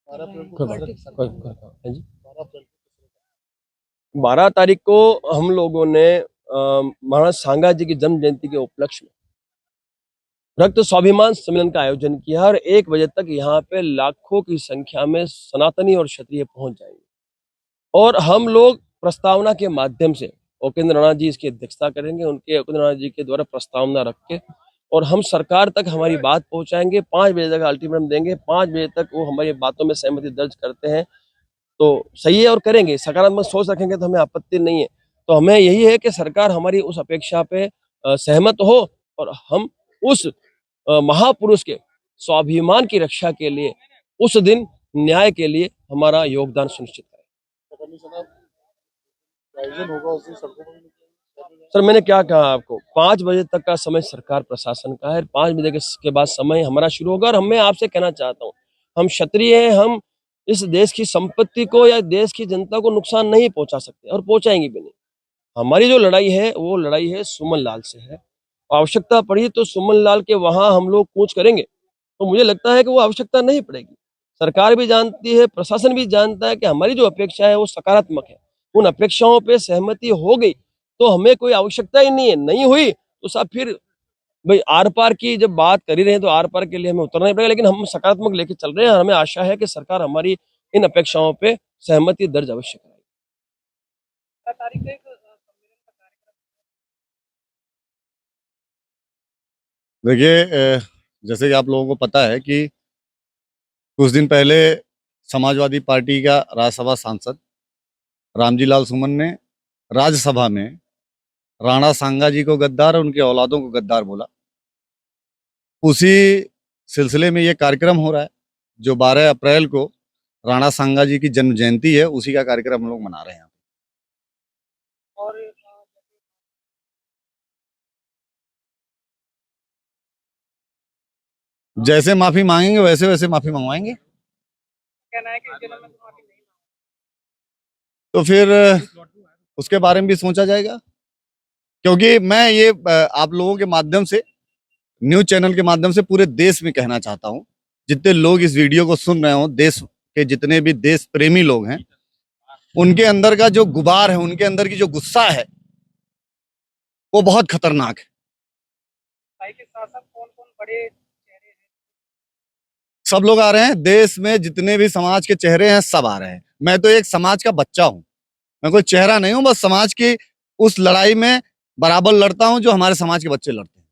है जी। 12 तारीख को हम लोगों ने महाराज सांगा जी की जन्म जयंती के उपलक्ष्य में रक्त स्वाभिमान सम्मेलन का आयोजन किया और 1 बजे तक यहाँ पे लाखों की संख्या में सनातनी और क्षत्रिय पहुंच जाएंगे और हम लोग प्रस्तावना के माध्यम से उपेंद्र राणा जी इसकी अध्यक्षता करेंगे। उनके उपेंद्र राणा जी के द्वारा प्रस्तावना रख के और हम सरकार तक हमारी बात पहुंचाएंगे। 5 बजे तक अल्टीमेटम देंगे। 5 बजे तक वो हमारी बातों में सहमति दर्ज करते हैं तो सही है और करेंगे। सकारात्मक सोच रखेंगे तो हमें आपत्ति नहीं है। तो हमें यही है कि सरकार हमारी उस अपेक्षा पे सहमत हो और हम उस महापुरुष के स्वाभिमान की रक्षा के लिए उस दिन न्याय के लिए हमारा योगदान सुनिश्चित करें। सर मैंने क्या कहा आपको, 5 बजे तक का समय सरकार प्रशासन का है। 5 बजे के बाद समय हमारा शुरू होगा और मैं आपसे कहना चाहता हूँ, हम क्षत्रिय हैं, हम इस देश की संपत्ति को या देश की जनता को नुकसान नहीं पहुंचा सकते और पहुंचाएंगे भी नहीं। हमारी जो लड़ाई है वो लड़ाई है सुमन लाल से है। आवश्यकता पड़ी तो सुमन लाल के वहां हम लोग कूच करेंगे, तो मुझे लगता है कि वो आवश्यकता नहीं पड़ेगी। सरकार भी जानती है, प्रशासन भी जानता है कि हमारी जो अपेक्षा है वो सकारात्मक है। उन अपेक्षाओं पे सहमति हो गई तो हमें कोई आवश्यकता ही नहीं है। नहीं हुई तो साहब फिर भाई आर पार की जब बात कर ही रहे हैं तो आर पार के लिए हमें उतरना ही पड़ेगा, लेकिन हम सकारात्मक लेके चल रहे हैं और हमें आशा है कि सरकार हमारी इन अपेक्षाओं पे सहमति दर्ज अवश्य कराएगी। देखिए, जैसे कि आप लोगों को पता है कि कुछ दिन पहले समाजवादी पार्टी का राज्यसभा सांसद रामजी लाल सुमन ने राज्यसभा में राणा सांगा जी को गद्दार और उनके औलादों को गद्दार बोला। उसी सिलसिले में ये कार्यक्रम हो रहा है जो 12 अप्रैल को राणा सांगा जी की जन्म जयंती है, उसी का कार्यक्रम हम लोग मना रहे हैं। और जैसे माफी मांगेंगे वैसे वैसे माफी मंगवाएंगे। कहना है कि तो फिर उसके बारे में भी सोचा जाएगा, क्योंकि मैं ये आप लोगों के माध्यम से, न्यूज चैनल के माध्यम से पूरे देश में कहना चाहता हूं, जितने लोग इस वीडियो को सुन रहे हो, देश के जितने भी देश प्रेमी लोग हैं, उनके अंदर का जो गुबार है, उनके अंदर की जो गुस्सा है, वो बहुत खतरनाक है। कौन-कौन बड़े चेहरे हैं? सब लोग आ रहे हैं, देश में जितने भी समाज के चेहरे हैं सब आ रहे हैं। मैं तो एक समाज का बच्चा हूं, मैं कोई चेहरा नहीं हूं, बस समाज की उस लड़ाई में बराबर लड़ता हूं जो हमारे समाज के बच्चे लड़ते हैं।